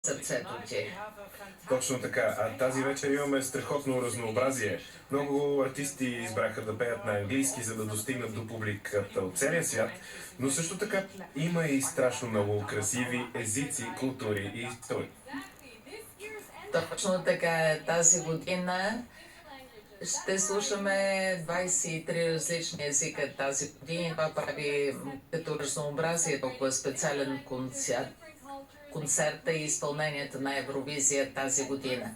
сърцето ти. Точно така. А тази вечер имаме страхотно разнообразие. Много артисти избраха да пеят на английски, за да достигнат до публиката от целия свят, но също така има и страшно много красиви езици, култури и истории. Точно така е. Тази година ще слушаме 23 различни езика тази година. Това прави като разнообразие толкова специален концерта и изпълнението на Евровизия тази година.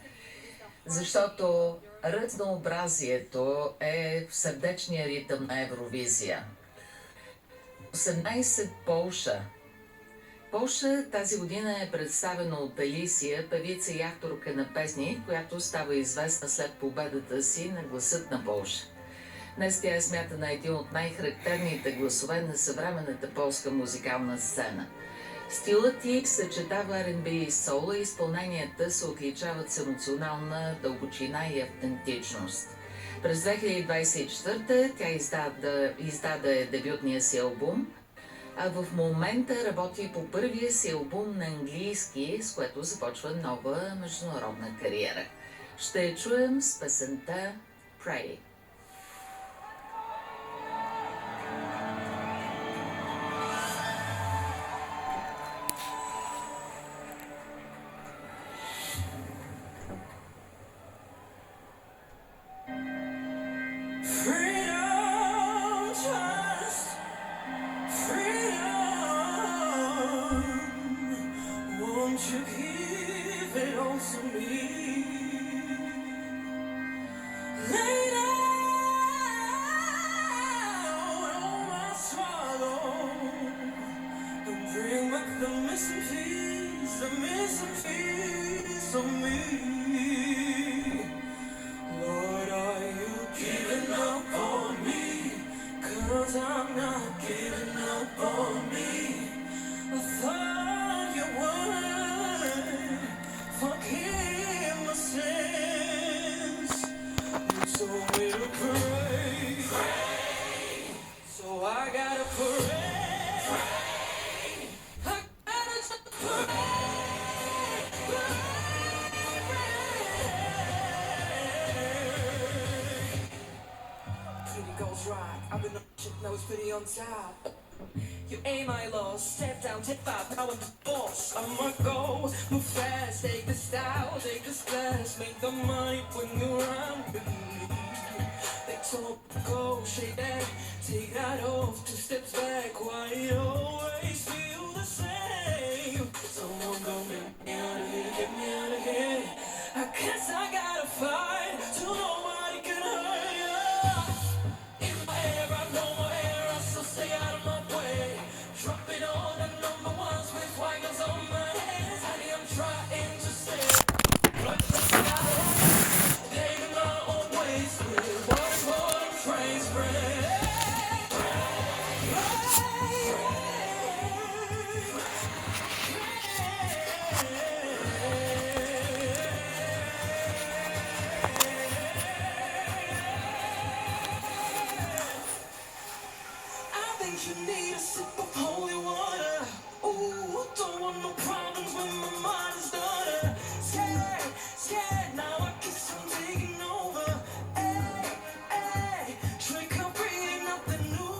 Защото разнообразието е в сърдечния ритъм на Евровизия. 18 Полша. Полша тази година е представена от Алисия, певица и авторка на песни, която става известна след победата си на Гласът на Полша. Днес тя е смятана един от най-характерните гласове на съвременната полска музикална сцена. Стилът ти съчетава R&B и соло, и изпълненията се отличават с емоционална дълбочина и автентичност. През 2024 тя издаде дебютния си албум, а в момента работи по първия си албум на английски, с което започва нова международна кариера. Ще я чуем с песента Pray. You ain't my loss, step down, tip five, now I'm the boss. I'ma go, move fast, take the style, take the splash, make the money when you're around with me. They talk, go, shake that, take that off, 2 steps back, why it always feel the same? Someone go get me out of here, get me out of here. I guess I gotta fight, till nobody can hurt you. In my hair, I know my hair, I still stay out of my way. Dropping all the number ones with wagons on my hands. Honey, I'm trying to stay. Paving my own ways with what I'm trying to spread. I think you need a sip of holy water. Ooh, don't want no problems when my mind is done. Scared, scared, now I guess I'm taking over. Hey, hey, trick or treat, nothing new.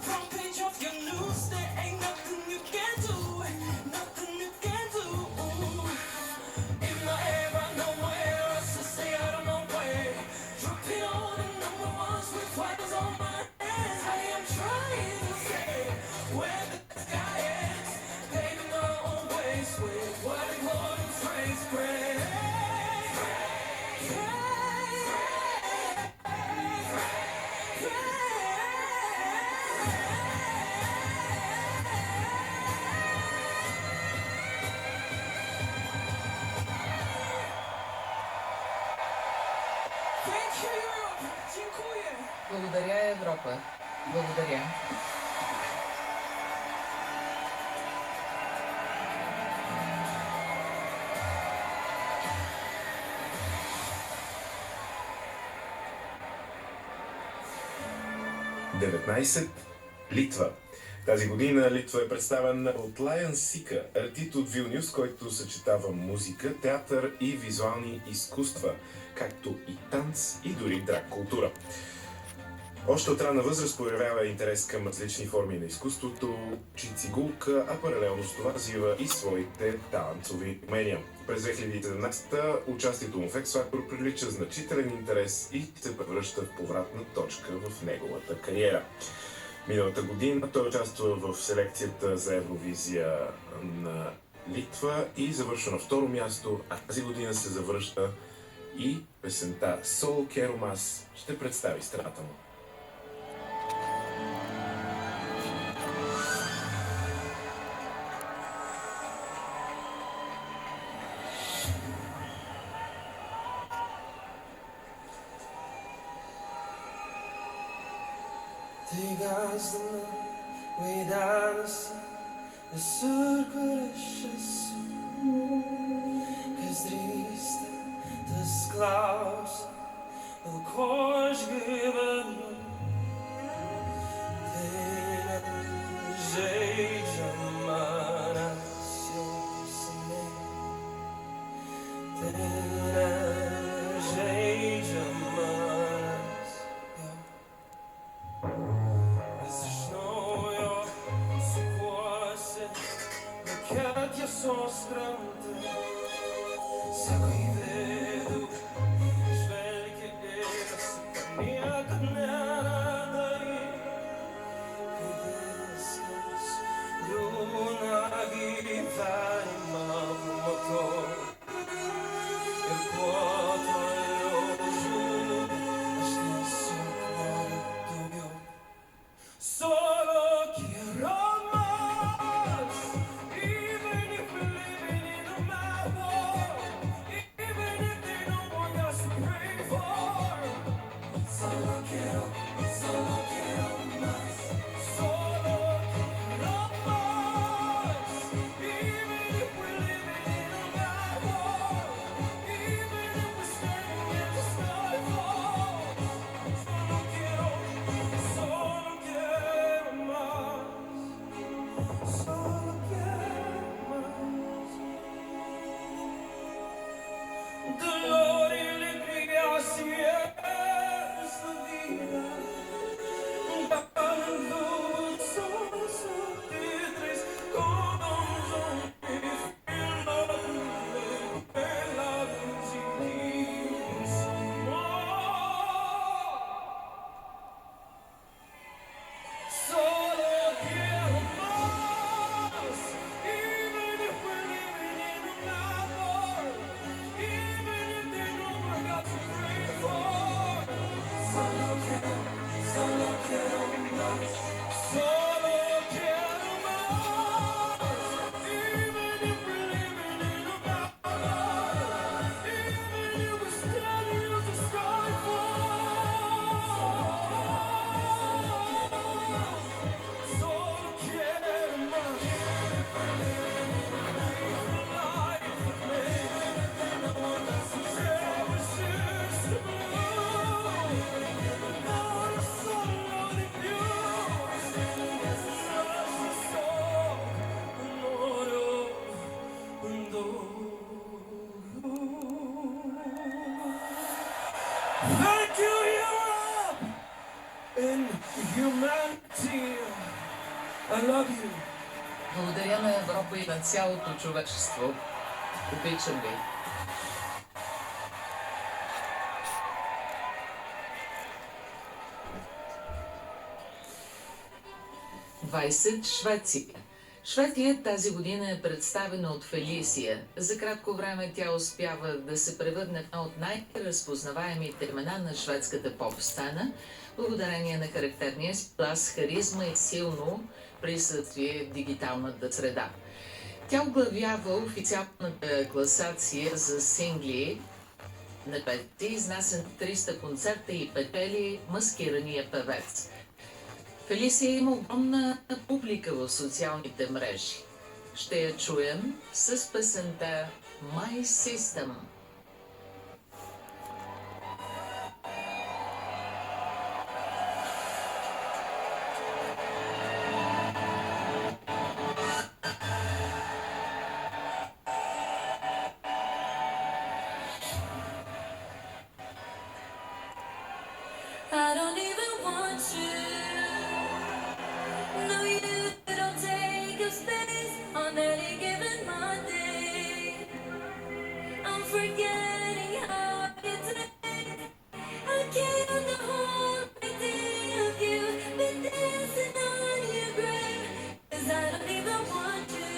Front page of your news, there ain't nothing you can do. Nothing you can do. In my hair, I know my hair, I still stay out of my way. Dropping all the number ones with wagons on my hands. I am trying to say where the sky is. Paving my own ways with what I call a phrase. Pray. Thank you, Europe. Dziękuję. Благодаря, Европа. Благодаря. Деветнайсет Литва. Тази година Литва е представен от Лаян Сика, артист от Вилнюс, който съчетава музика, театър и визуални изкуства, както и танц и дори драг култура. Още от ранна възраст проявява интерес към различни форми на изкуството, учи цигулка, а паралелно с това развива и своите танцови умения. През 2017 участието му в X Factor привлича значителен интерес и се превръща в повратна точка в неговата кариера. Миналата година той участва в селекцията за Евровизия на Литва и завършва на второ място, а тази година се завръща и песента Solo Quiero Más ще представи страната му. Te gazdan cuidadas de surcuras que es triste desclaus el cos given te jeja manacio sene te jeja sostrante Sako i vedu Žveljke era se pa nijak ne nadaju Kudeskas Ljunagi Vanima u motor Jer poto je ožu Aš nisu kvore dubio Solo quiero Thank you, Europe and humanity. I love you. Благодаря на Европа и на цялото човечество. Обичам ви. 20. Швеция. Швеция тази година е представена от Фелисия. За кратко време тя успява да се превърне в една от най-разпознаваемите имена на шведската поп-сцена, благодарение на характерния си глас, харизма и силно присъствие в дигиталната среда. Тя оглавява официалната класация за сингли на петите, изнасен 300 концерта и печели маскирания певец. Фелисия има огромна публика в социалните мрежи. Ще я чуем с песента My System. I don't even want you. No, you don't take up space on any given Monday. I'm forgetting how it tastes. I can't the whole idea of you been dancing on your grave. 'Cause I don't even want you.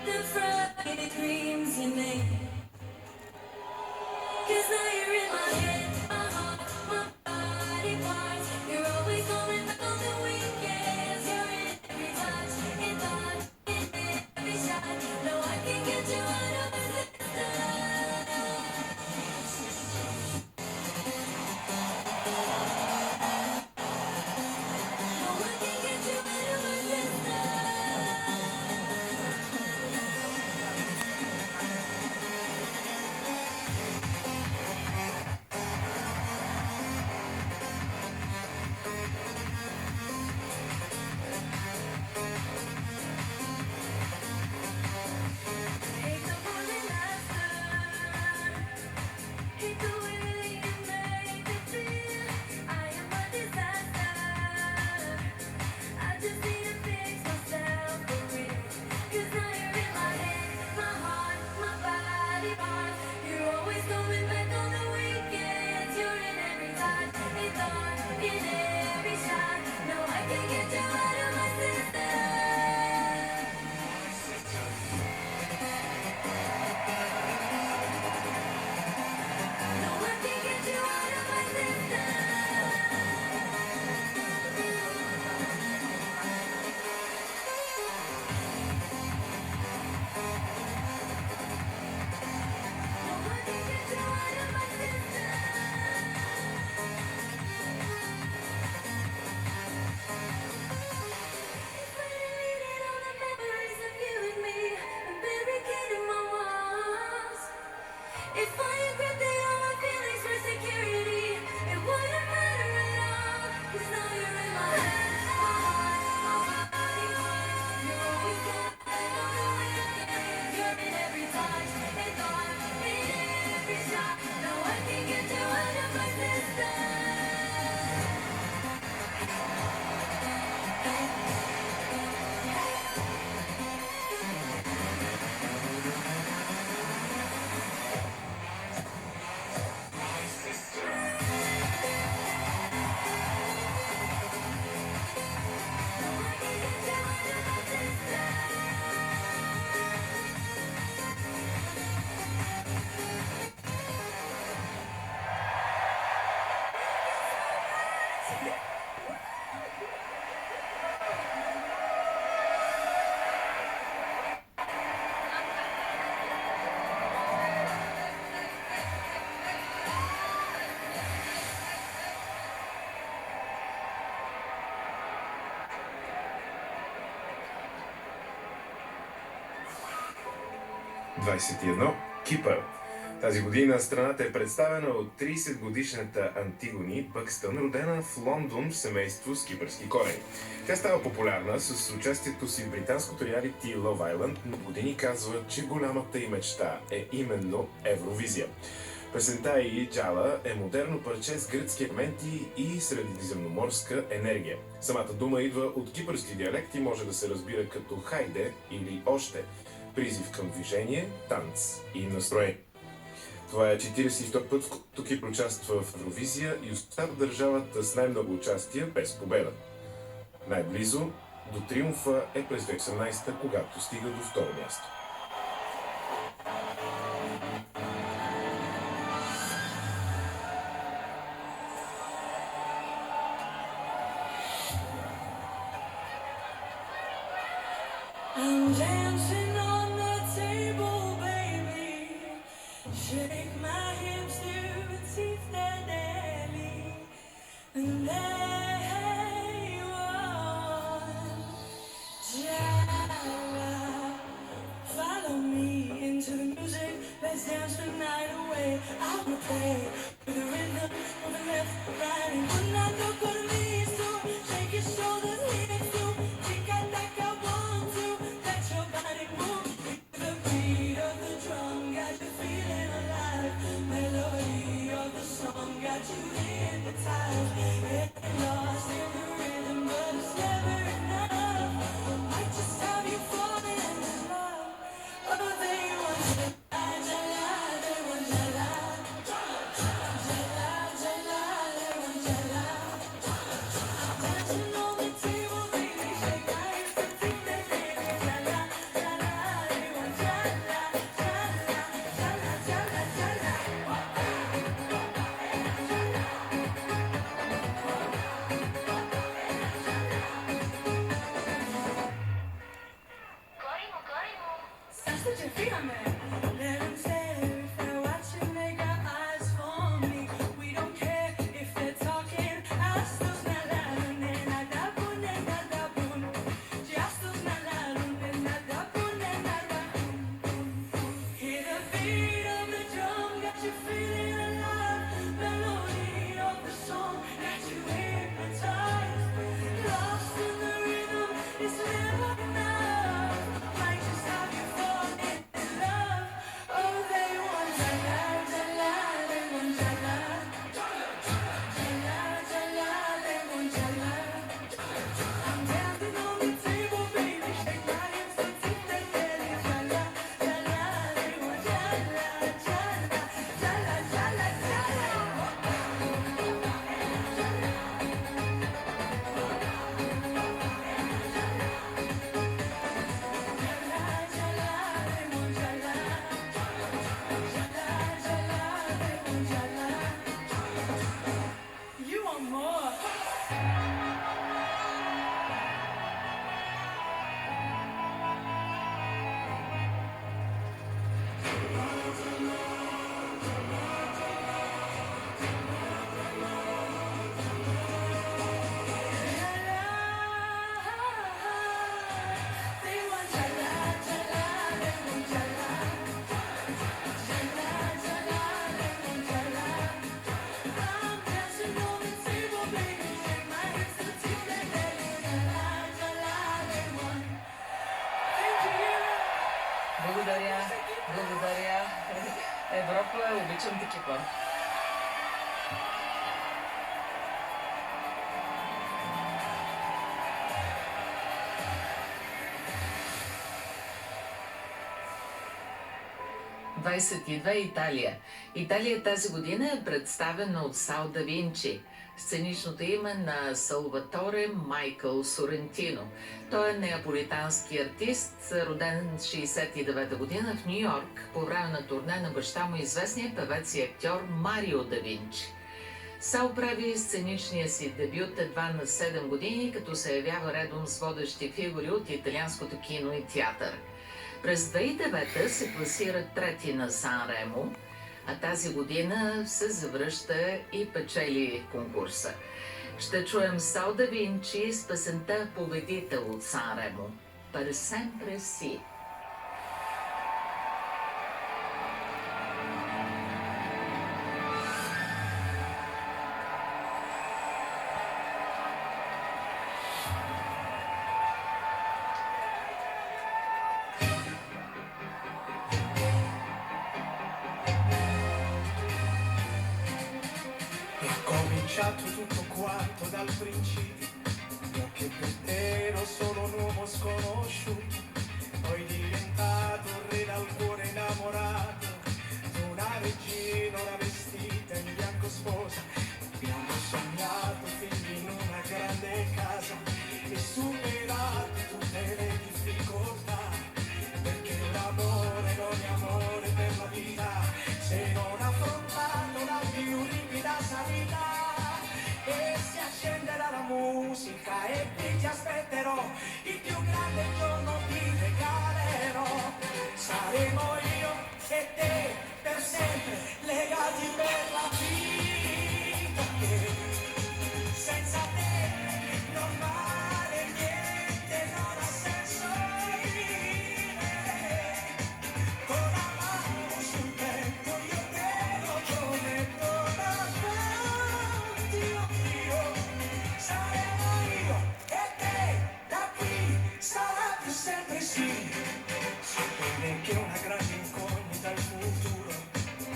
The Friday dreams you make. 'Cause now you're in my head, my heart, my body parts. You're always going back on the weekends. You're in every touch, in thought, in every shot. No, I can get you out of my system. No, I can get you out of my Hate the morning after. Hate the way you make me feel. I am a disaster. I just need to fix myself for real. 'Cause now you're in my head, my heart, my body parts. You're always going back on the weekends. You're in every touch, in thought, in every shot. No, I can't get you out of my system. No, I can't get you out of my system. No, I can't get you out of my system. It's reading all the memories of you and me and barricading my walls. If I encrypted all my feelings for security, it wouldn't matter at all. 'Cause now you're in my head, my heart, my body parts. You're always going on the weekend. You're in every touch and thought, in every shot. No, I can't get you out of my system. No, I can't get you out of my system. Кипър. Тази година страната е представена от 30-годишната Антигони Бъкстън, родена в Лондон в семейство с кипърски корени. Тя става популярна с участието си в британското реалити Love Island, но години казва, че голямата й мечта е именно Евровизия. Песента и Джала е модерно парче с гръцки елементи и средиземноморска енергия. Самата дума идва от кипърски диалект и може да се разбира като хайде или още, призив към движение, танц и настроение. Това е 42 път, в който Кипър участва в Евровизия и остава държавата с най-много участия без победа. Най-близо до триумфа е през 2018, когато стига до второ място. I'm dancing on the table, baby. Shake my hips to the teeth that daily. And there you are, Jara. Follow me into the music. Let's dance the night away. I wanna play with the rhythm of the left, right, and one night don't go to me. So shake your shoulders, hips too. Tika-taka, 1, 2. Let your body move to the beat of the drum. Got you feeling alive. Melody of the song got you. Let 'em stare if they're watching, they got eyes for me. We don't care if they're talking. Astos na lalo, nada bun, nada bun. Astos na lalo, nada bun, nada bun. Hear the beat of the drum, got you feeling alive. Melody of the song, got you hypnotized. Lost in the rhythm, it's never enough. Might just have you fall in love. Oh, they want jala, jala, they want jala. Jala, jala, they want jala. I'm dancing on the table, baby, shake my hips and tip that belly. Jala, jala, they want jala, jala, jala, jala, jala. You want more? They want jala, jala, they want jala. Jala, jala, they want jala. I'm dancing on the table, baby, shake my hips to tip that belly. Jala, jala, they want. Thank you. Благодаря, благодаря. Европа, обичам такива. Италия. Италия тази година е представена от Сал да Винчи. Сценичното име на Салваторе Майкъл Сорентино. Той е неаполитански артист, роден в 1969 година в Ню Йорк по време на турне на баща му известния певец и актьор Марио да Винчи. Сал прави сценичния си дебют едва на 7 години, като се явява редом с водещи фигури от италианското кино и театър. През 2009 се класира трети на Сан Ремо, а тази година се завръща и печели конкурса. Ще чуем Сал да Винчи с песента "Победител" от Сан Ремо. Per sempre sì. E ha cominciato tutto quanto dal principio. Io che per te ero solo un uomo sconosciuto, poi diventato un re dal cuore innamorato di una regina ora vestita in bianco sposa. Abbiamo sognato figli in una grande casa e superato tutte le difficoltà, perché l'amore non è amore per la vita se non affrontato la più ripida sanità. E si accenderà la musica e qui ti aspetterò, il più grande giorno ti regalerò. Saremo io e te per sempre, legati per la vita, che senza te non vale niente, non ha senso vivere. Con la mano sul petto io te lo prometto davanti a Dio. Saremo io e te, da qui sarà più sempre sì. Sapere che una grande incognita il futuro,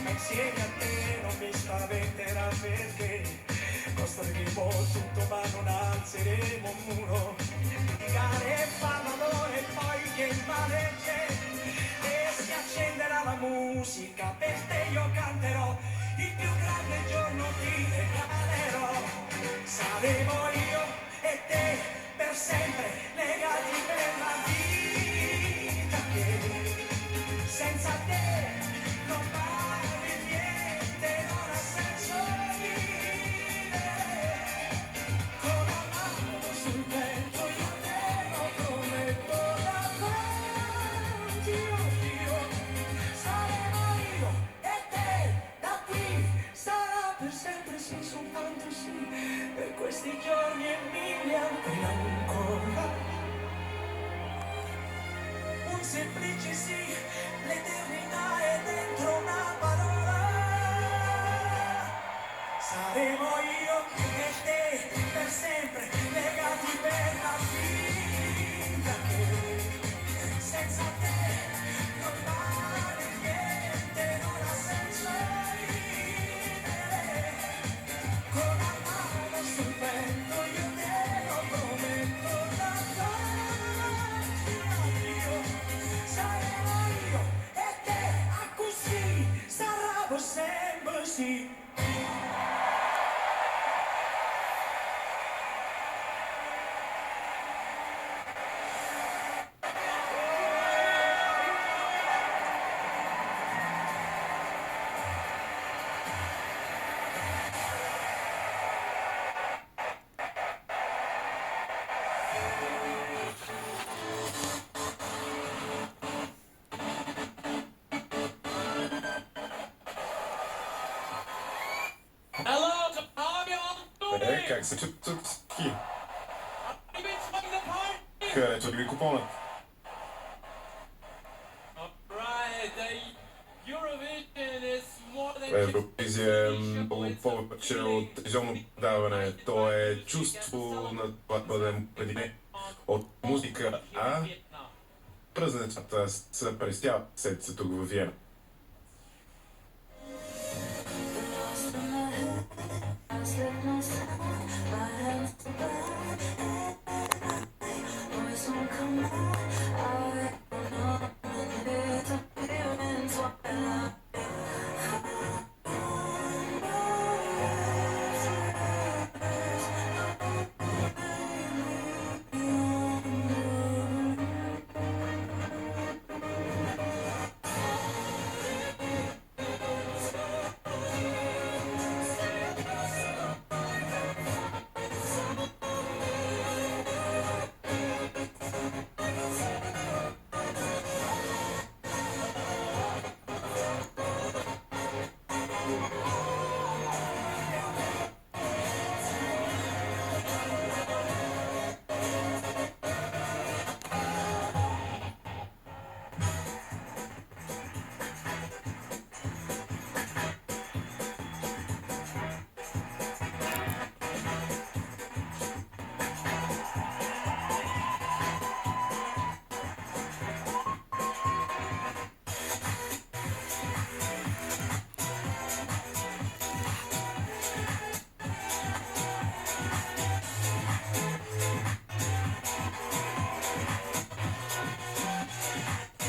ma insieme a te non mi spaventerà, perché costruiremo tutto ma non alzeremo un muro. Litigare e far l'amore e poi che il male c'è, e si accenderà la musica, per te io canterò, il più grande giorno ti regalerò. Saremo io e te per sempre, legati per la vita, che senza te non vale niente, non ha senso vivere. Con la mano sul petto io te lo prometto davanti a Dio. e ancora un semplice sì, l'eternità è dentro una parola. Saremo io e te per sempre legati per la vita che senza te non vale niente, non ha senso vivere. Con la mano sul petto io te lo prometto davanti a Dio. Saremo io e te a così sarà sempre sì. Hello to all y'all tuning in. Как се чувстват всички? You've been swinging the party. Харесват ли купонът? Alright, the Eurovision is more than just Евровизия е много повече от телевизионно предаване. То е чувство на това да бъдем обединени от музика, а празненствата се през седмица тук във Виена.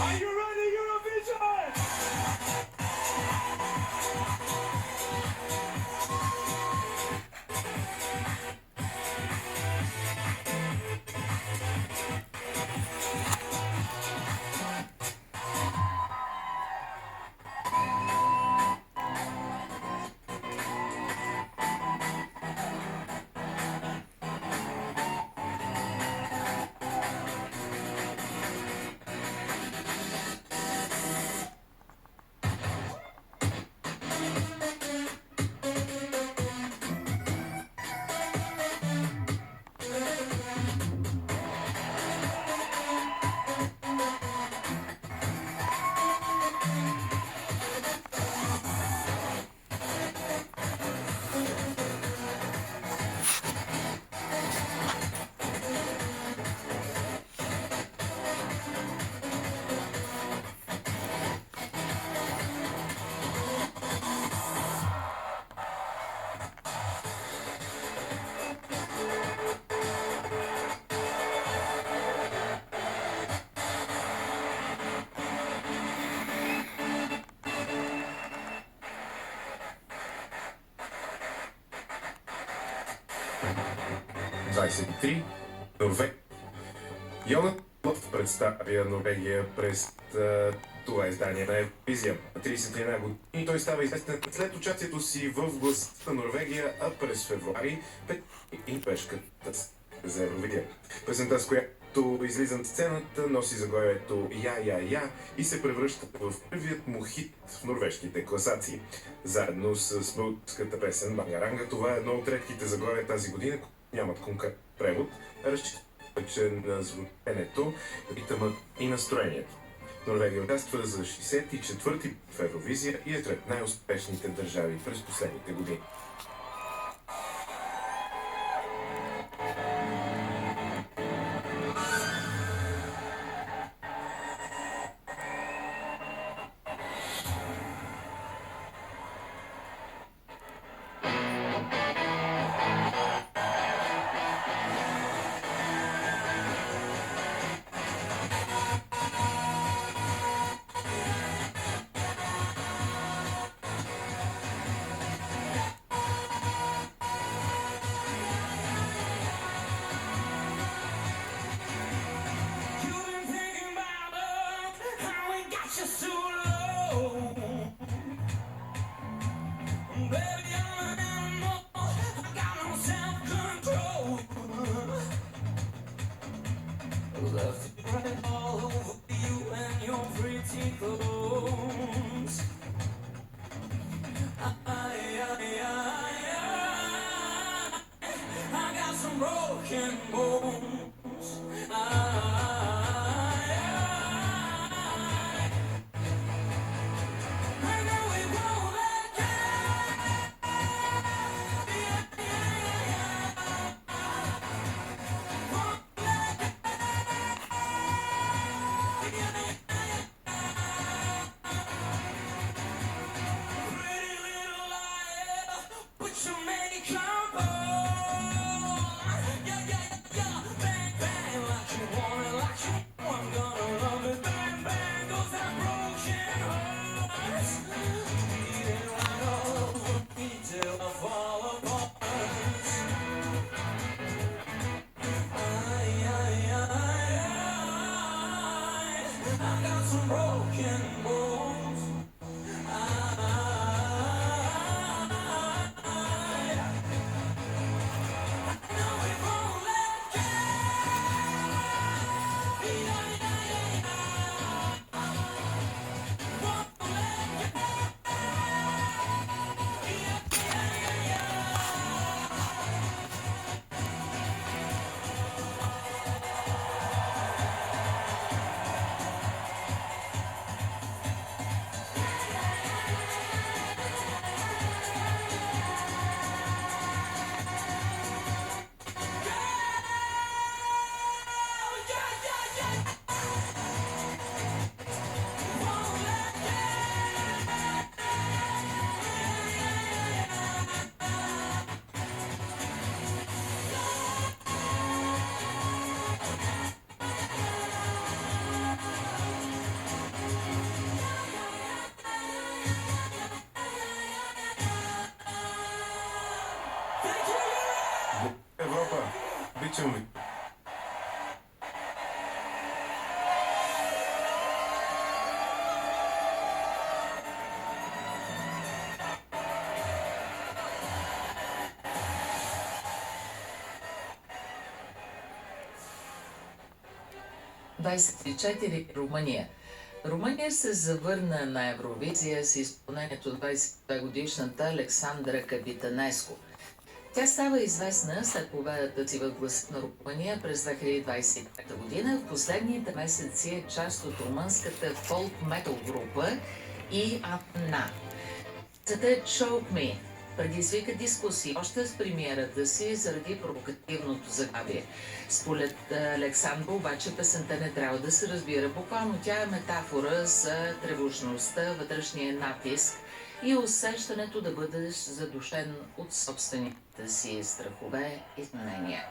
Are you ready, Eurovision? Норвегия. Йонат Лъв представя Норвегия през това издание на Евровизия. На 31 години той става известен след участието си в гласата на Норвегия, а през февруари и пешката за Евровидия. Песента, с която излиза на сцената, носи заглавието Я и се превръща в първият му хит в норвежките класации. Заедно с българската песен Бангаранга, това е едно от редките заглавия тази година, нямат конкретен превод, разчитат повече на звученето, ритъмът и настроението. Норвегия участва за 64-ти в Евровизия и е сред най-успешните държави през последните години. You've been thinking about us, how we got you so low. Baby, I'm an animal, I got no self-control. Left to right all over you and your pretty clothes. I got some broken bones. I know it won't let go. Pretty little liar, put your makeup on. Yeah, yeah, yeah, bang, bang, like you want it, like you want. I'm gonna love it, bang, bang, goes that broken heart. Beating right all over me till I fall apart. I got some broken bones. Европа, обичам ви! Румъния. Румъния се завърна на Евровизия с изпълнението 22 годишната Александра Капитанеско. Тя става известна след победата си в Гласът на Румъния през 2025 година. В последните месеци е част от румънската фолк-метал група и Апна. Песента Choke Me предизвика дискусии още с премиерата си заради провокативното заглавие. Според Александра обаче песента не трябва да се разбира буквално. Тя е метафора за тревожността, вътрешния натиск и усещането да бъдеш задушен от собствените си страхове и мнения.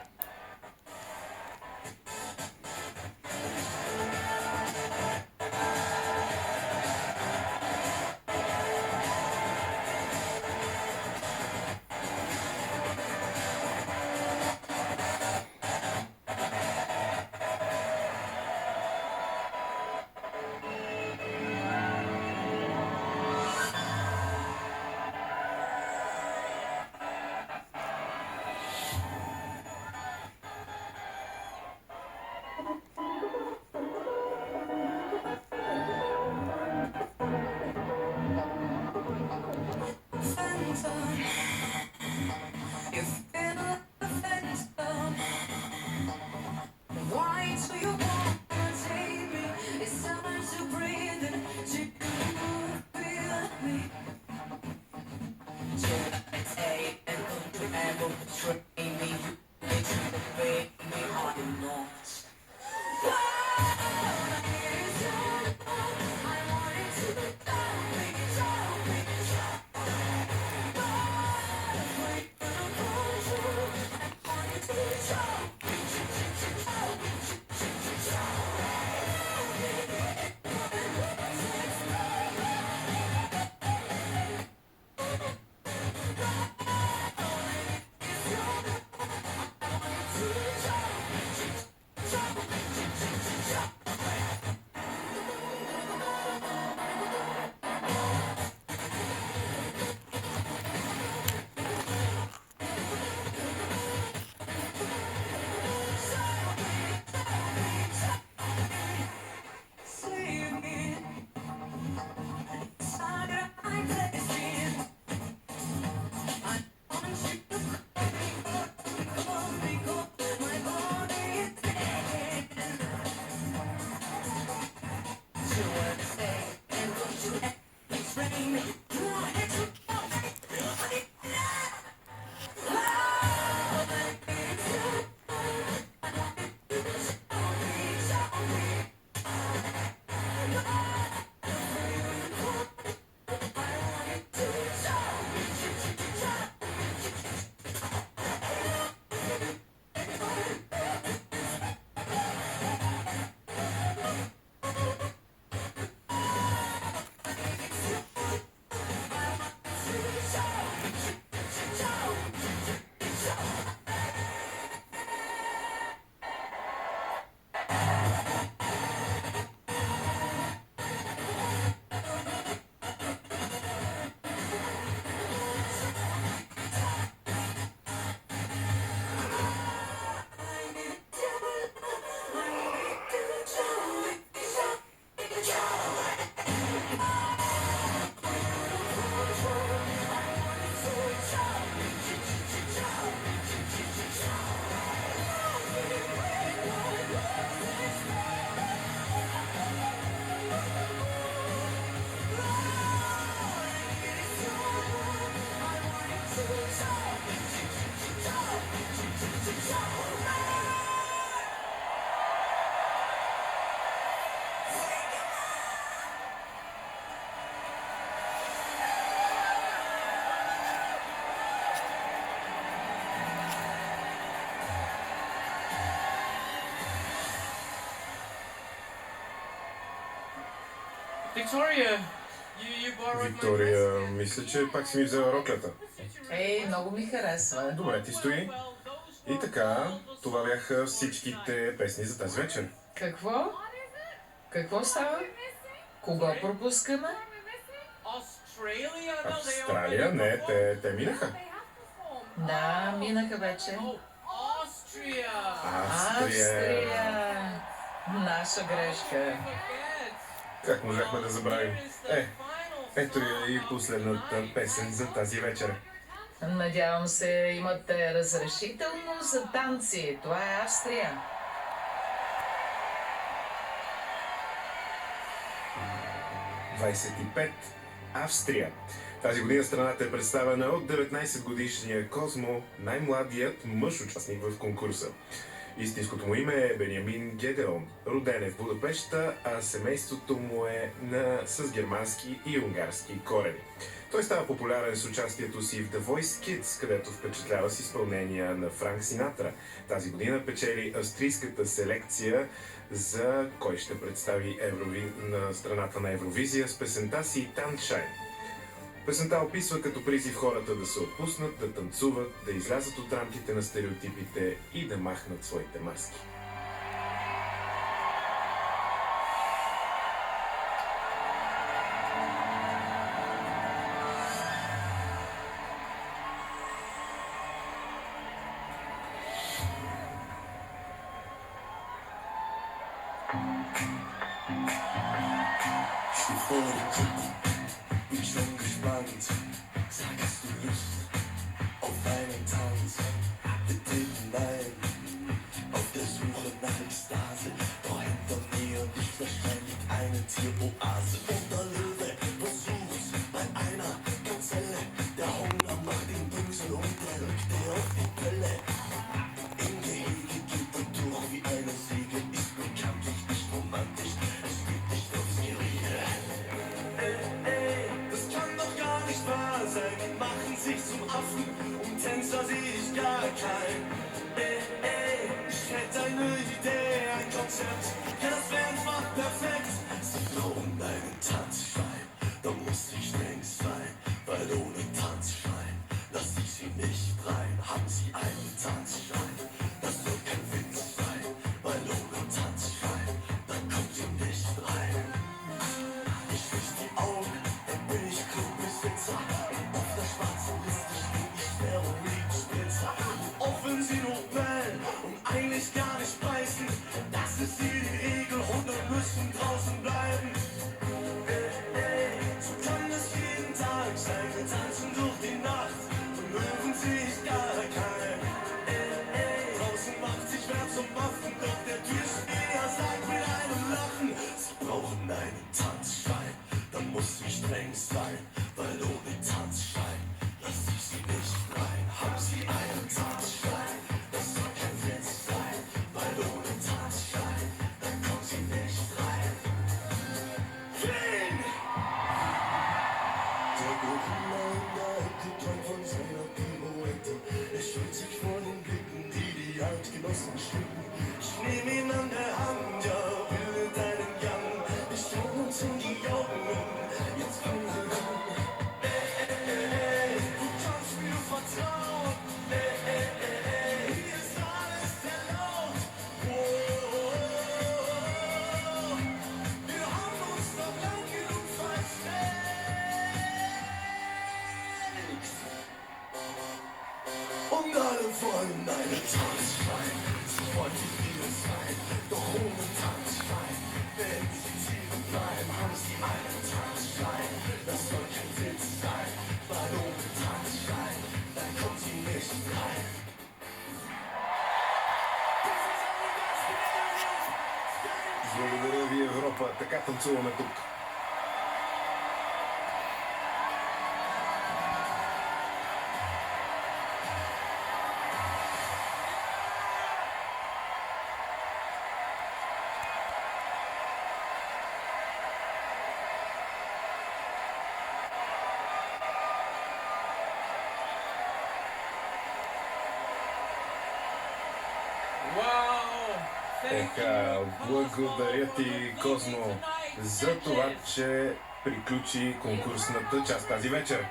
Victoria, you borrowed my Виктория, dress again. мисля, че пак си ми взела роклята. Ей, много ми харесва. Добре ти стои. И така, това бяха всичките песни за тази вечер. Какво? Какво става? Кого пропускаме? Australia? No, they Австралия? already Не, performed. те минаха. Да, минаха вече. Oh, Austria! Австрия! Наша грешка. Forget. Как можахме да забравим? Here is the final Ето я и последната песен за тази вечер. Надявам се, имате разрешително за танци. Това е Австрия. – 25. Австрия. Тази година страната е представена от 19-годишния Козмо, най-младият мъж участник в конкурса. Истинското му име е Бениамин Гедеон. Роден е в Будапеща, а семейството му е с германски и унгарски корени. Той става популярен с участието си в The Voice Kids, където впечатлява с изпълнения на Франк Синатра. Тази година печели австрийската селекция за кой ще представи на страната на Евровизия с песента си Таншайн. Песента описва като призив хората да се отпуснат, да танцуват, да излязат от рамките на стереотипите и да махнат своите маски. Bevor du guckst, bin schon gespannt. Sagst du Lust auf einen Tanz? Wir treten ein, auf der Suche nach Ekstase. Doch hinter mir nicht wahrscheinlich eine Tieroase. Und der Löwe versucht's bei einer Gazelle. Der Hunger macht ihn böse und der rückt dir auf die Pelle. Im Gehege geht er durch wie eine Säge. Ist bekanntlich nicht romantisch, es geht nicht aufs Gerede. Das kann doch gar nicht wahr sein. Die machen sich zum Affen, um Tänzer seh ich gar kein. Ich hätte eine Idee, ein Konzept, ja das wär einfach perfekt. Sie brauchen einen Tanzschein, da muss ich streng sein, weil ohne Tanzschein lass ich sie nicht rein. Haben sie einen Tanzschein, das soll kein Witz sein, weil ohne Tanzschein, dann kommt sie nicht rein. Ich wisch die Augen, dann bin ich Clubbesitzer. Und auf der schwarzen Liste steh ich Heroin-Spritzer. Und auch wenn sie nur bellen und eigentlich gar nicht beißen, das ist hier die Regel und wir müssen draußen bleiben. So kann es jeden Tag sein, wir tanzen durch die Nacht und Löwen sehe ich gar keinen. Draußen macht sich wer zum Waffen, doch der Türsteher sagt mit einem Lachen, sie brauchen einen Tanzschein, da muss ich streng sein, weil ohne Tanzschein lass ich sie nicht rein. Haben sie einen Tanzschein, das soll kein Witz sein, weil ohne Tanzschein, dann kommt sie nicht rein. Wen? Der Buchenländer hätte träumt von seiner Pirouette. Er scheut sich vor den Blicken, die die Altgenossen schicken. Ich nehm ihn an der Hand, ja, bildet einen Gang. Wir schauen uns in die Augen, jetzt fangen wir an. Du kannst mir vertrauen. Hier ist alles erlaubt. Wir haben uns doch lang genug versteckt. Und alle wollen einen Tanzschein. Sie wollen die Liebe sein, doch ohne Tanzschein. Wenn sie Tiere bleiben, haben sie einen Tanzschein. Das soll kein Witz sein, weil ohne Tanzschein, dann kommt sie nicht rein. Благодаря ви, Европа. Така танцуваме тук. Wow! Thank Така, you, благодаря ти, Козмо. за това, че приключи конкурсната част тази вечер.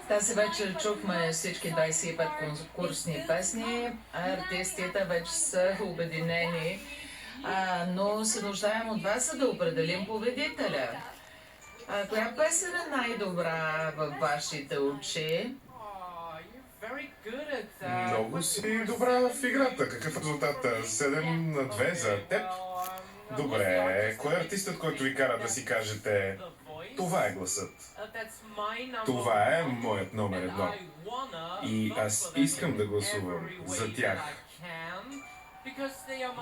Тази вечер чухме всички 25 конкурсни песни, а артистите вече са обединени, но се нуждаем от вас, за да определим победителя. Коя песен е най-добра във вашите очи? Много си добра в играта. Какъв е резултата? 7-2 за теб? Добре, кой е артистът, който ви кара да си кажете това е гласът? Това е моят номер едно. И аз искам да гласувам за тях,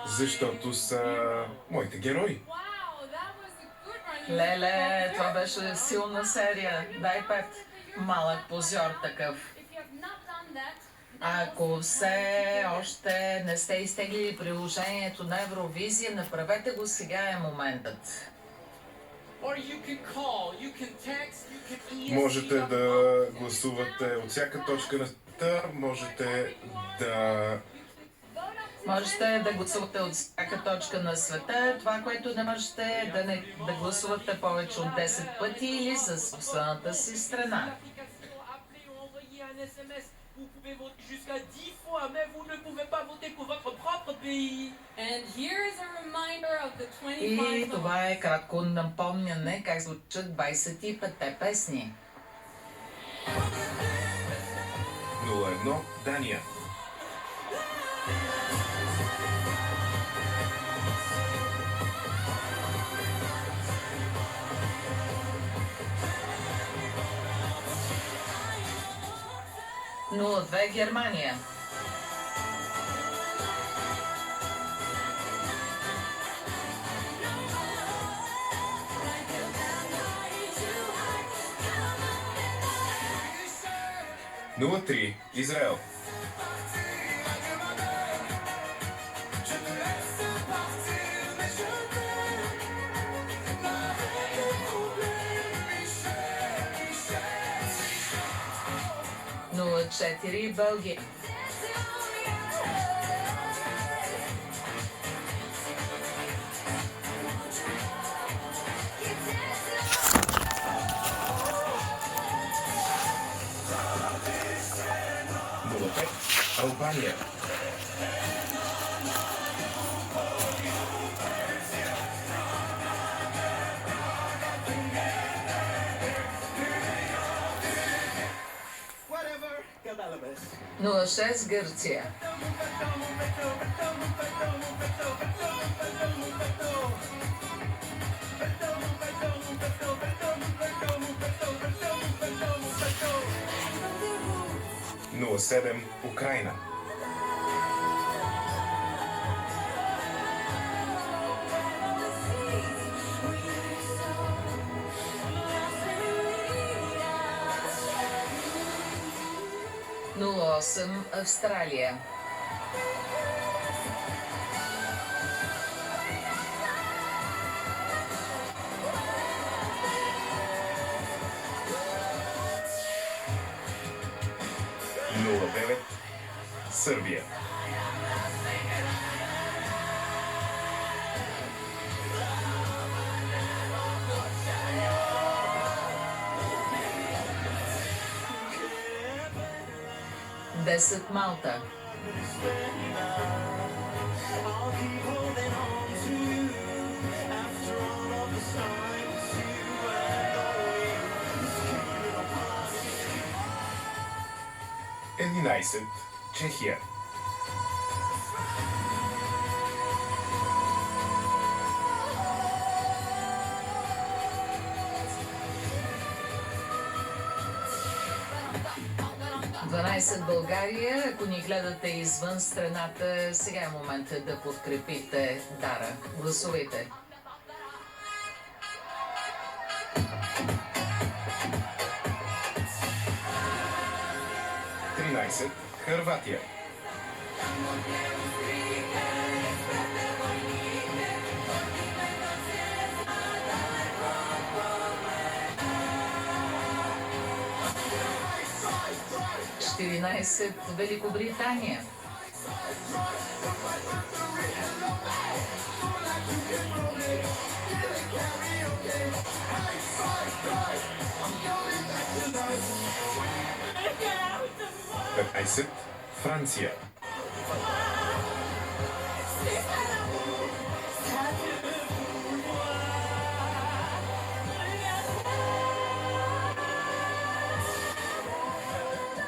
защото са моите герои. Леле, това беше силна серия. Дай 5. Малък позор такъв. Ако все още не сте изтеглили приложението на Евровизия, направете го, сега е моментът. Можете да гласувате от всяка точка на света, Можете да гласувате от всяка точка на света. Това, което не можете е да гласувате повече от 10 пъти или за собствената си страна. Vous pouvez voter jusqu'à 10 fois, mais vous ne pouvez pas voter pour votre propre pays. And here is a reminder of the И 25 това е кратко напомняне как звучат 25-те песни. 0-1 Дания. Нула 2 Германия. Нула 3 Израел. Нула 4 Белгия. Нула 5 Албания. Нула 6 Гърция. Нула 7 Украина. Нула 8 Австралия. Нула 9 Сърбия. Десет Малта. I'll keep holding on to you after all of the signs you and 11 Чехия. България. Ако ни гледате извън страната, сега е момента да подкрепите Дара. Гласувайте! Хърватия. Великобритания. Петнайсет. Франция.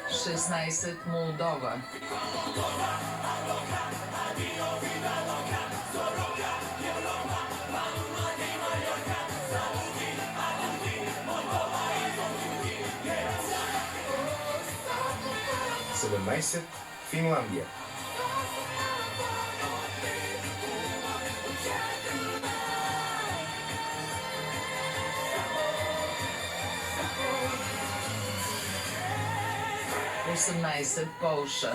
Шестнайсет. Молдова. Седемнайсет. Финландия. 18. Полша.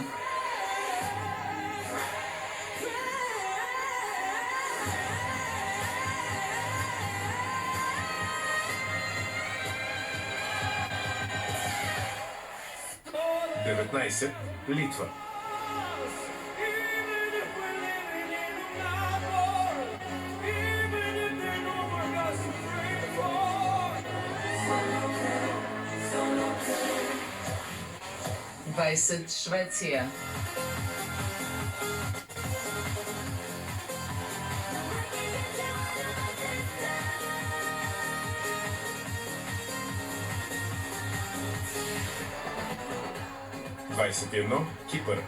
19. Литва. Двайсет. Швеция. 21. Кипър.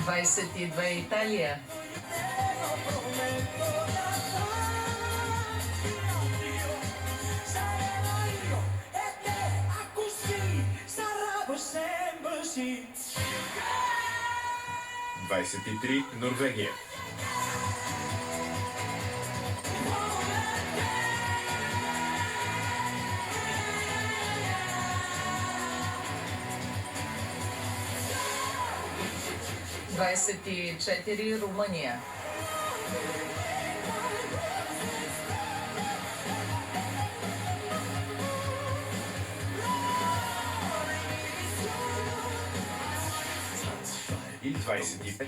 22. Италия. 23. Норвегия. 24. Румъния. 25.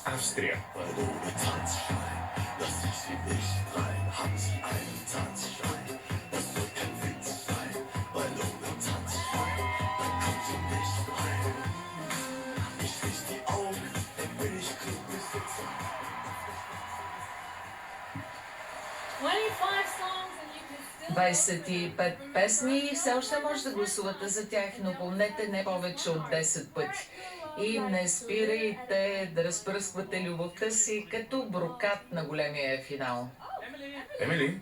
Австрия. Songs and you can still 25 песни и все още може да гласувате за тях, но помнете не повече от 10 пъти. И не спирайте да разпръсквате любовта си като брокат на големия финал. Емили,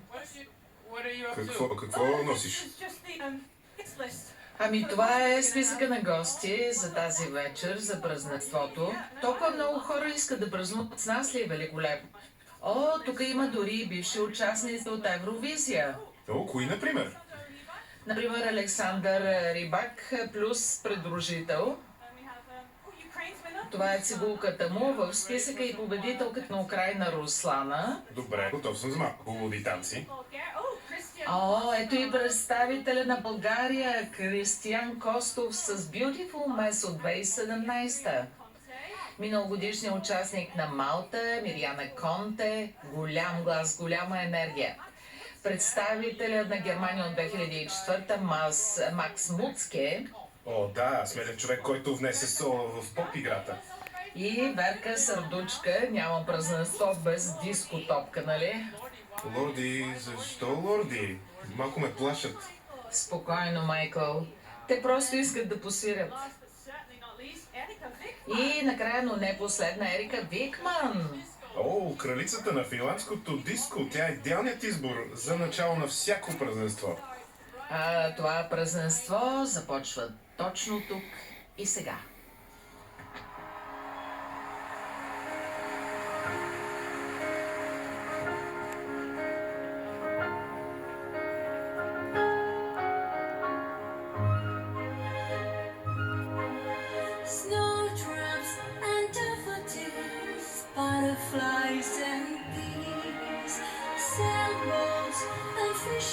What are you up to? какво носиш? It's just the guest list. Ами това е списъка на гости за тази вечер, за празненството. Толкова много хора искат да празнуват с нас ли е великолепно? О, тук има дори бивши участници от Евровизия. О, кои, например? Например, Александър Рибак плюс придружител. We have Ukraine's winner. Това е цигулката му в списъка и победителката на Украйна Руслана. Добре, готов съм за малко хубави танци. Bulgaria. Oh, Christian. О, ето и представителя на България, Кристиян Костов с Beautiful Mess от 2017. Миналогодишният участник на Малта, Мириана Конте, голям глас, голяма енергия. Представителят на Германия от 2004, Макс Муцке О, да, смелен човек, който внесе соло в поп-играта. и Верка Сърдучка. Няма празненство без дискотопка, нали? Лорди, защо лорди? Малко ме плашат. Спокойно, Майкъл. Те просто искат да посвирят. Last but certainly not least, Erika Vick. И накрая, но не последна, Ерика Викман. О, кралицата на финландското диско. Тя е идеалният избор за начало на всяко празненство. Това празненство започва точно тук и сега. Snowdrops and daffodils, butterflies and bees, sailboats and fish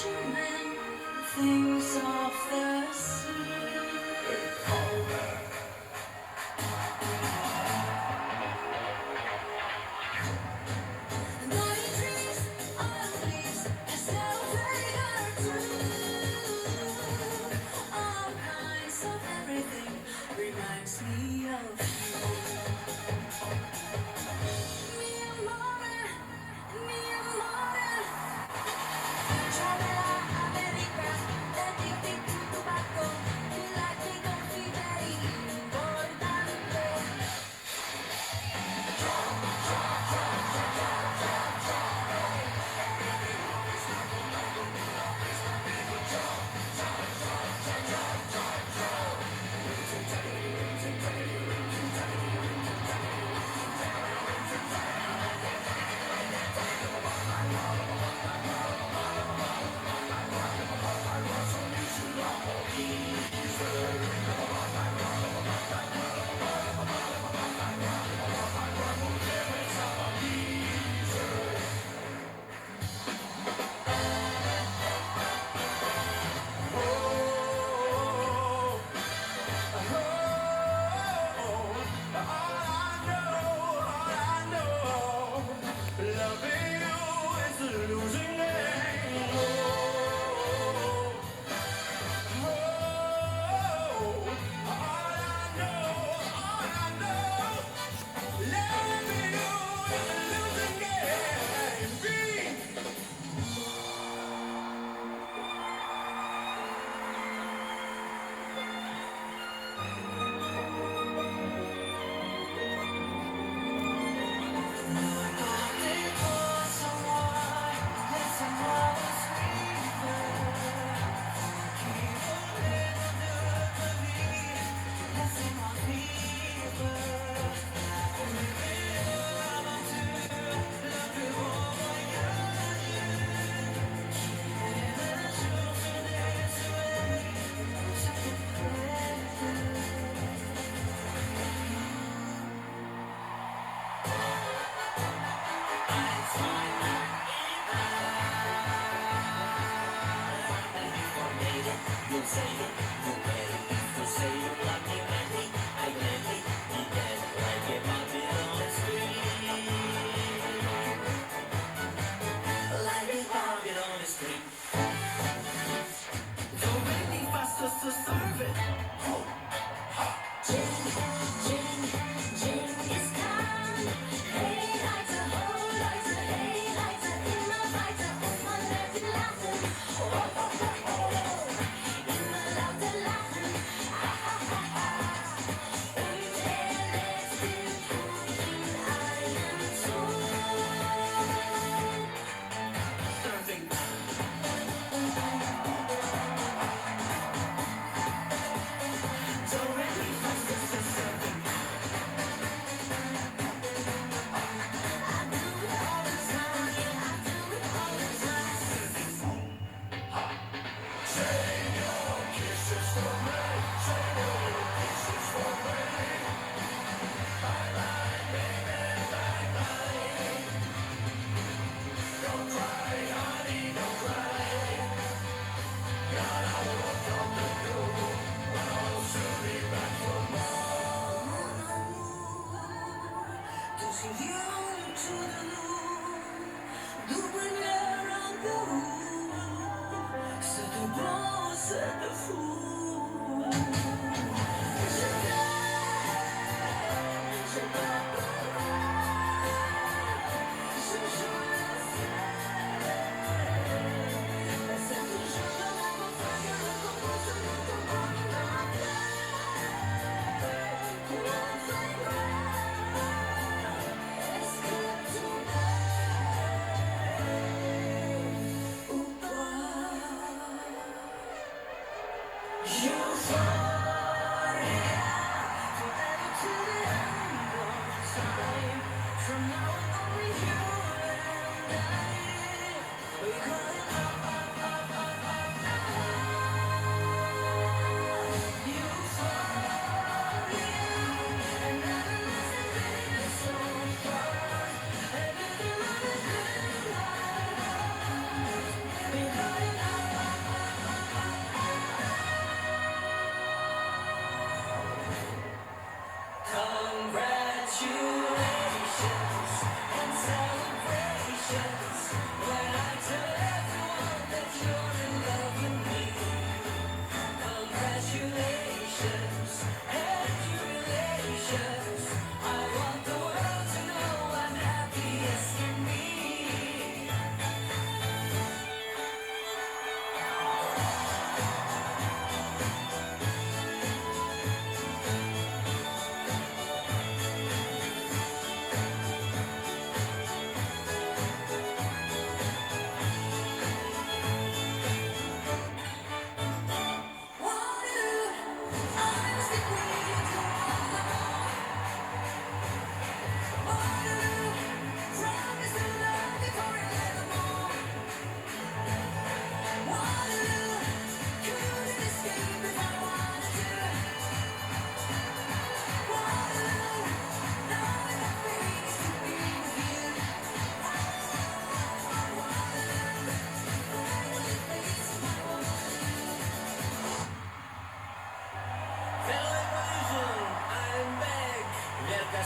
reminds me of you. Mi amore, mi amore. Travel America, dirti tutto bacco, tu la ti consideri importante.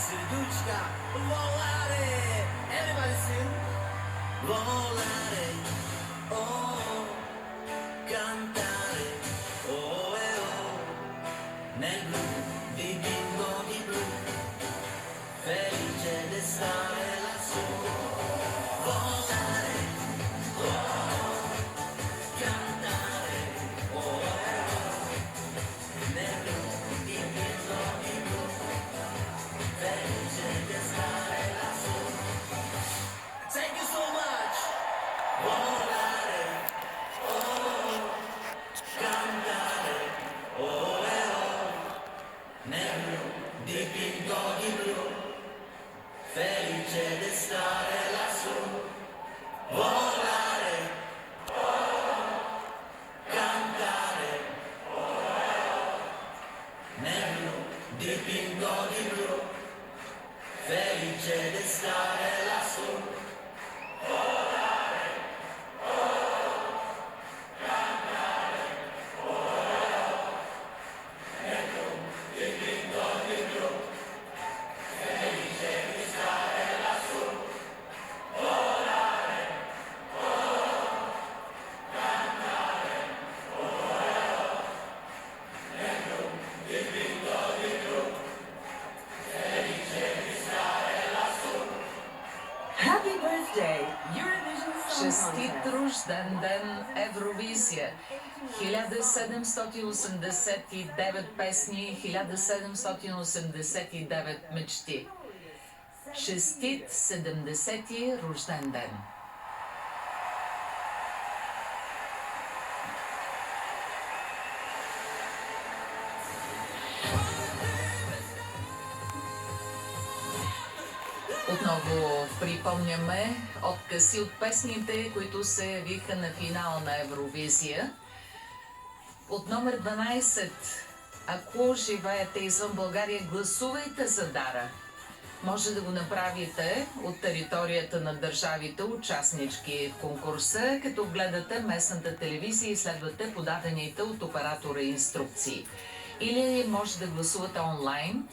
Serduchka, volare. Everybody sing. Volare, oh, cantare, oh e oh, nel blu di bimbo di blu, felice di stare lassù. Volare, oh, cantare, oh e oh, nel blu di bimbo di blu, felice di stare lassù. Thank you so much. Volare, oh, cantare, oh e oh, nel blu di pingo di blu, felice di stare lassù. Volare, oh, cantare, oh e oh, nel blu di pingo di blu, felice di stare lassù. Happy birthday, Eurovision Song Честит Contest. рожден ден, Евровизия! 1789 песни, 1789 мечти. Честит 70-ти рожден ден! Отново припомняме откъси от песните, които се явиха на финал на Евровизия. От номер 12. Ако живеете извън България, гласувайте за Дара. Може да го направите от територията на държавите, участнички в конкурса, като гледате местната телевизия и следвате подадените от оператора инструкции. Или може да гласувате онлайн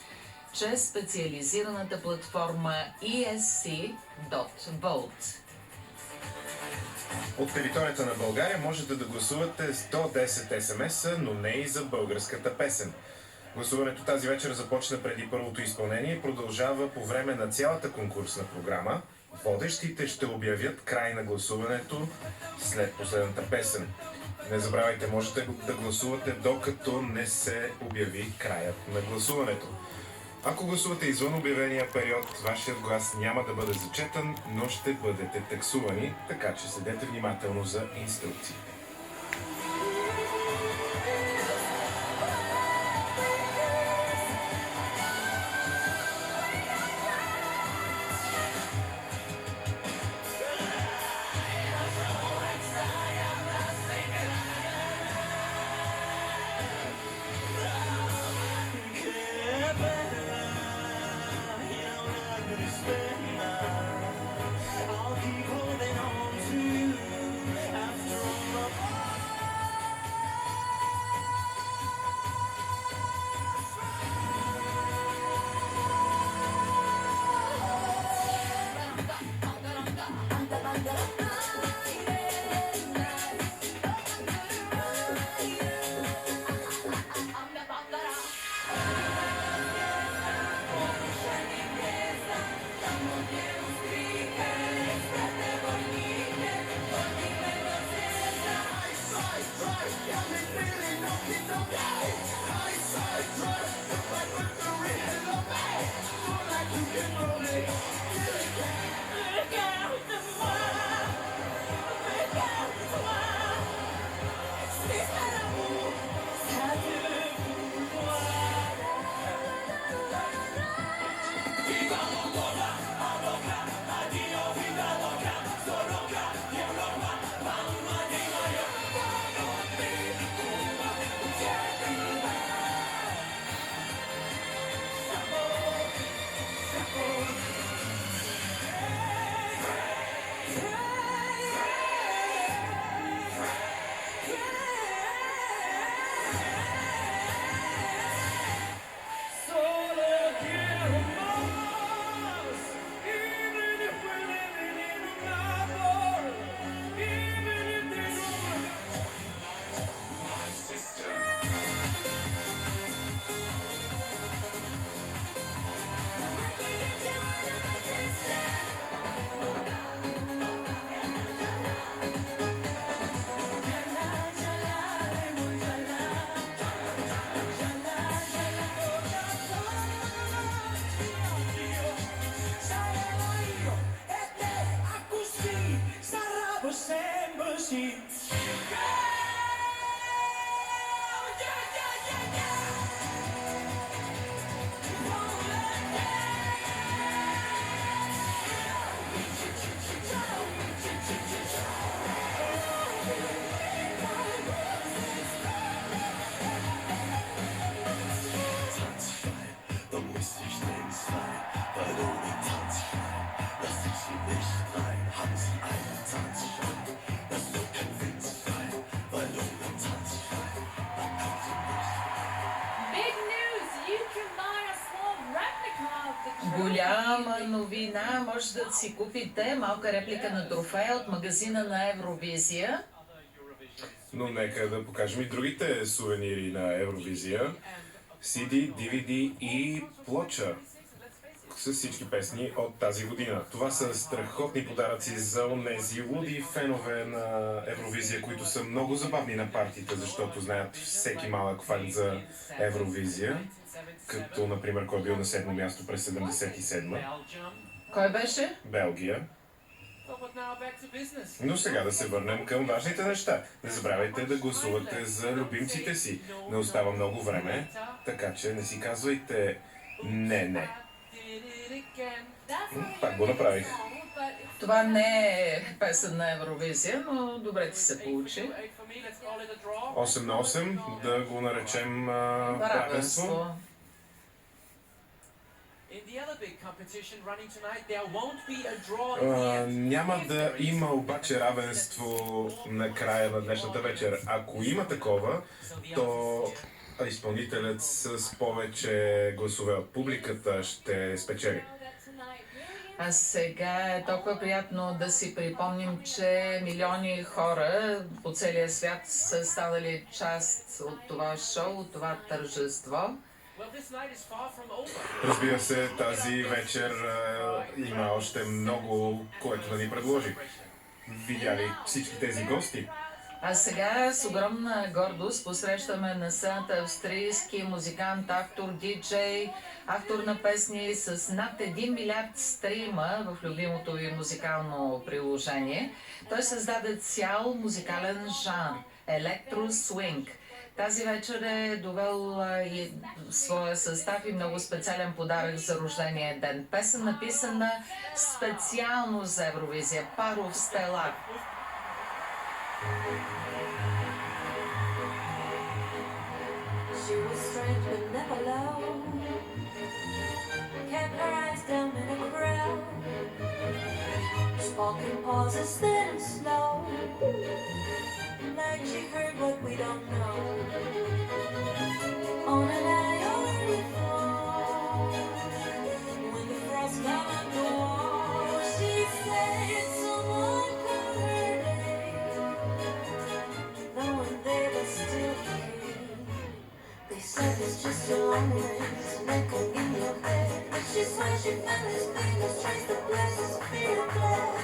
чрез специализираната платформа esc.vote. От територията на България можете да гласувате 110 СМС, но не и за българската песен. Гласуването тази вечер започна преди първото изпълнение и продължава по време на цялата конкурсна програма. Водещите ще обявят край на гласуването след последната песен. Не забравяйте, можете да гласувате докато не се обяви краят на гласуването. Ако гласувате извън обявения период, вашият глас няма да бъде зачетан, но ще бъдете таксувани, така че следете внимателно за инструкциите. I'll keep holding on to you after all the Голяма новина, може да си купите малка реплика на трофея от магазина на Евровизия. Но нека да покажем и другите сувенири на Евровизия. CD, DVD и плоча с всички песни от тази година. Това са страхотни подаръци за онези луди фенове на Евровизия, които са много забавни на партиите, защото знаят всеки малък факт за Евровизия. Като, например, кой е бил на 7 място през 77-ма. Кой беше? Белгия. Но сега да се върнем към важните неща. Не забравяйте да гласувате за любимците си. Не остава много време, така че не си казвайте не. Пак го направих. Това не е песен на Евровизия, но добре ти се получи. 8 на 8, да го наречем равенство. Няма да има обаче равенство на края на днешната вечер. Ако има такова, то изпълнителят с повече гласове от публиката ще спечели. А сега е толкова приятно да си припомним, че милиони хора по целия свят са станали част от това шоу, от това тържество. Разбира се, тази вечер има още много, което да ни предложи. Видяли всички тези гости? А сега с огромна гордост посрещаме на сцената австрийски музикант, автор, диджей, автор на песни с над 1 милиард стрима в любимото ви музикално приложение. Той създаде цял музикален жанр – електро-свинг. Тази вечер е довел и своя състав и много специален подарък за рождения ден. Песен написана специално за Евровизия – Паров Стелак. She was strange but never loud. Kept her eyes down in a crowd. Spoken pauses thin and slow. Like she heard what we don't know. On an iron fall. When the frost came up the wall, she said someone called her name. No one there but still came. They said it's just a long ways, an echo in your head. But she swears she felt his fingers trace the places fear bled.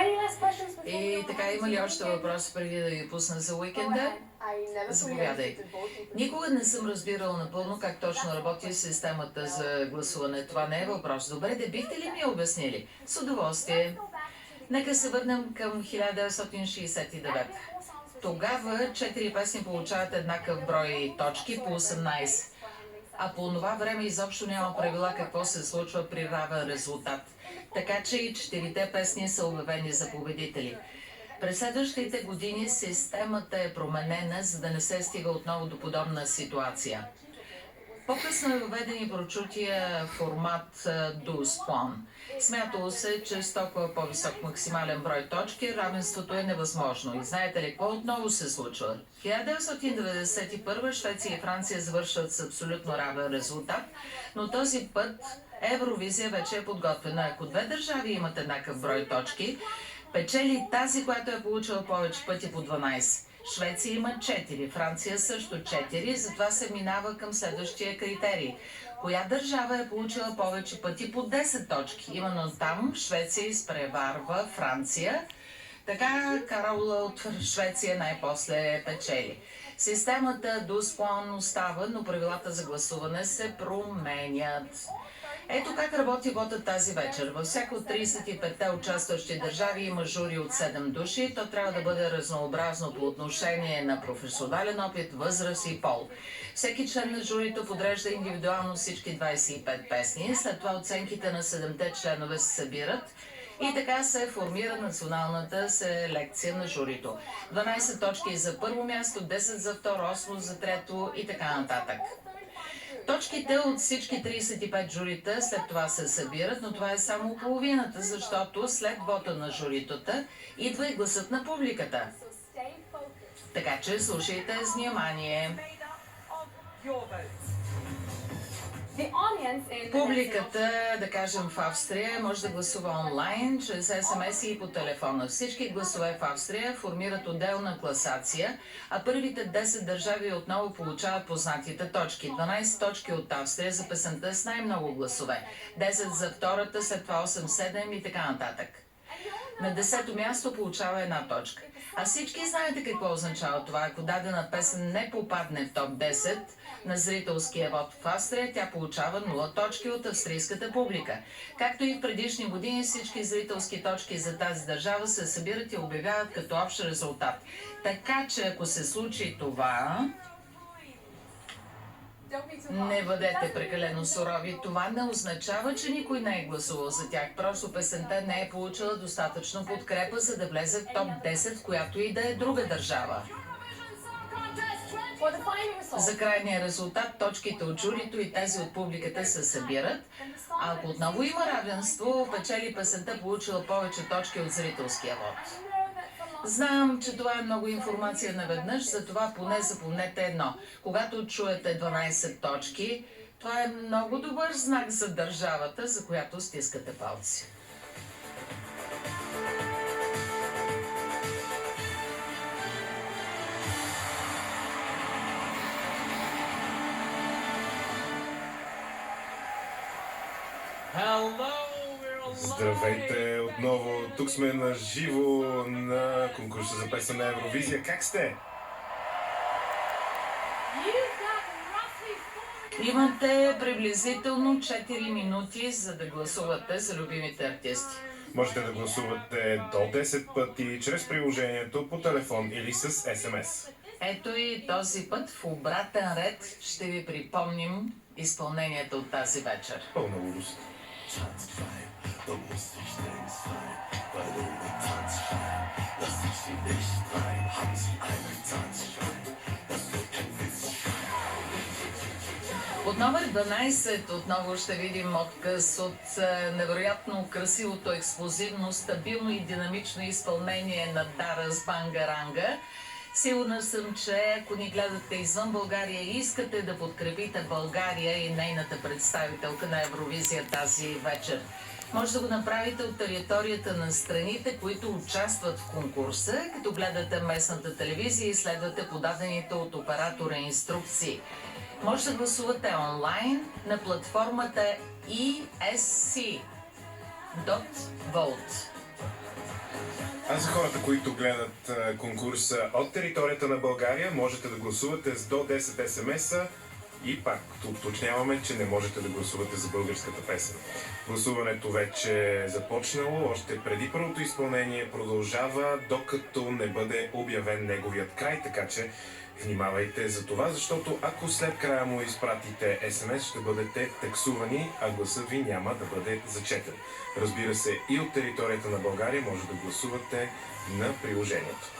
any last questions before we И go така, on има to ли the още weekend? въпроси преди да ви пусна за Go уикенда? ahead. I never Заповядай. fully understood the voting Никога не съм разбирала напълно как точно работи системата за гласуване. Това не е въпрос. Добре, де бихте ли ми обяснили? С удоволствие. Нека се върнем към 1969. Тогава 4 песни получават еднакъв брой точки по 18. А по това време изобщо няма правила какво се случва при равен резултат. Така че и 4 песни са обявени за победители. През следващите години системата е променена, за да не се стига отново до подобна ситуация. По-късно е въведен и прочутия формат Douze Points. Смятало се, че с толкова по-висок максимален брой точки равенството е невъзможно. И знаете ли какво отново се случва? В 1991 Швеция и Франция завършват с абсолютно равен резултат, но този път Евровизия вече е подготвена. Ако 2 държави имат еднакъв брой точки, печели тази, която е получила повече пъти по 12. Швеция има 4, Франция също 4, затова се минава към следващия критерий. Коя държава е получила повече пъти по 10 точки? Именно там Швеция изпреварва Франция. Така Караула от Швеция най-после печели. Системата Douze Points остава, но правилата за гласуване се променят. Ето как работи вода тази вечер. Във всяко от 35-те участващи държави има жури от 7 души. То трябва да бъде разнообразно по отношение на професионален опит, възраст и пол. Всеки член на журито подрежда индивидуално всички 25 песни. След това оценките на 7-те членове се събират. И така се формира националната селекция на журито. 12 точки за първо място, 10 за второ, 8 за трето и така нататък. Точките от всички 35 журита след това се събират, но това е само половината, защото след вота на журитата идва и гласът на публиката. Така че слушайте с внимание. Your votes. The audience in Публиката, да кажем в Австрия, може да гласува онлайн, чрез СМС и по телефона. Всички гласове в Австрия формират отделна класация, а първите 10 държави отново получават познатите точки. 12 точки от Австрия за песента с най-много гласове, 10 за втората, след това 8-7 и така нататък. На 10-то място получава 1 точка. А всички знаете какво означава това. Ако дадена песен не попадне в топ 10 на зрителския вод в Австрия, тя получава 0 точки от австрийската публика. Както и в предишни години, всички зрителски точки за тази държава се събират и обявяват като общ резултат. Така че ако се случи това, не бъдете прекалено сурови. Това не означава, че никой не е гласувал за тях. Просто песента не е получила достатъчно подкрепа, за да влезе в топ 10, в която и да е друга държава. for the final result. За крайния резултат, точките от журито и тези от публиката се събират. А ако отново има равенство, печели песента, получила повече точки от зрителския вод. Знам, че това е много информация наведнъж, затова поне запомнете едно. Когато чуете 12 точки, това е много добър знак за държавата, за която стискате палци. Hello, we're alive. Здравейте отново. Тук сме на живо на конкурса за песен на Евровизия. Как сте? You've got roughly 4 Имате приблизително 4 минути, за да гласувате за любимите артисти. Можете да гласувате до 10 пъти чрез приложението по телефон или с СМС. Ето и този път в обратен ред ще ви припомним изпълнението от тази вечер. Пълна лудост. Под номер 12 отново ще видим отказ от невероятно красивото, експлозивно, стабилно и динамично изпълнение на Дара с Бангаранга. Сигурна съм, че ако ни гледате извън България и искате да подкрепите България и нейната представителка на Евровизия тази вечер, може да го направите от територията на страните, които участват в конкурса, като гледате местната телевизия и следвате подадените от оператора инструкции. Може да гласувате онлайн на платформата ESC.vote. А за хората, които гледат конкурса от територията на България, можете да гласувате с до 10 смс-а и пак уточняваме, че не можете да гласувате за българската песен. Гласуването вече е започнало, още преди първото изпълнение продължава, докато не бъде обявен неговият край, така че внимавайте за това, защото ако след края му изпратите СМС, ще бъдете таксувани, а гласът ви няма да бъде зачетен. Разбира се, и от територията на България може да гласувате на приложението.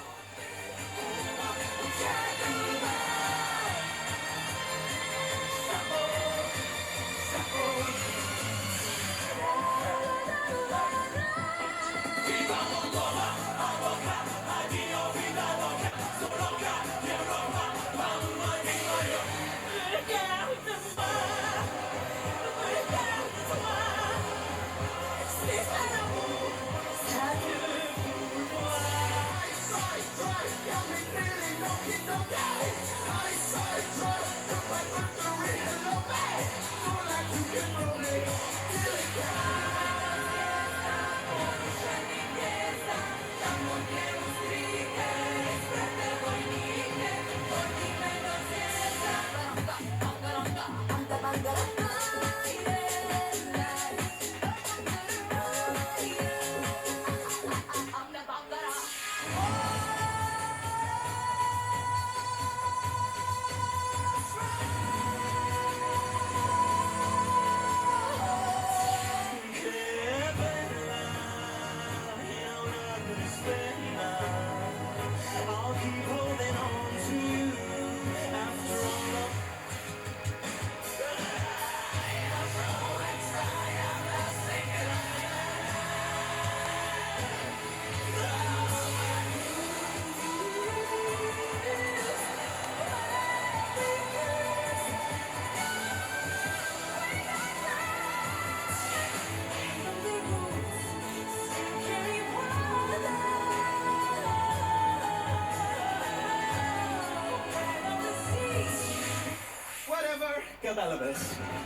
I'll keep holding on to you after all of whatever, Cabelavis.